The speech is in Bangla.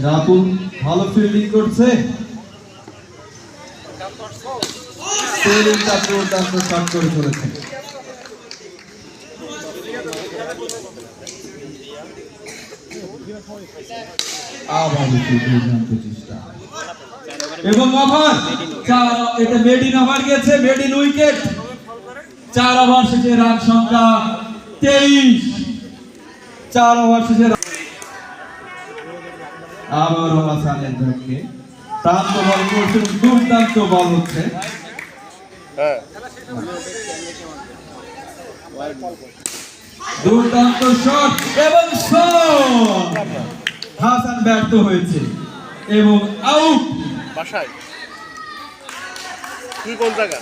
রাতুল ভালো ফিল্ডিং করছে, ফিল্ডিংটা দুর্দান্ত শট করে চলেছে। আবার দুর্দান্ত চেষ্টা এবং ওভার, এটা মেড ইন ওভার গেছে, মেড ইন উইকেট। 4 ওভার শেষে রান সংখ্যা 23। 4 ওভার শেষে আবার হাসানের ব্যাটকে প্রান্ত বল করছেন, দুর্দান্ত বল হচ্ছে। দুর্দান্ত শট এবং শট, হাসান ব্যর্থ হয়েছে এবং আউট। বাসায় কি কোন জায়গা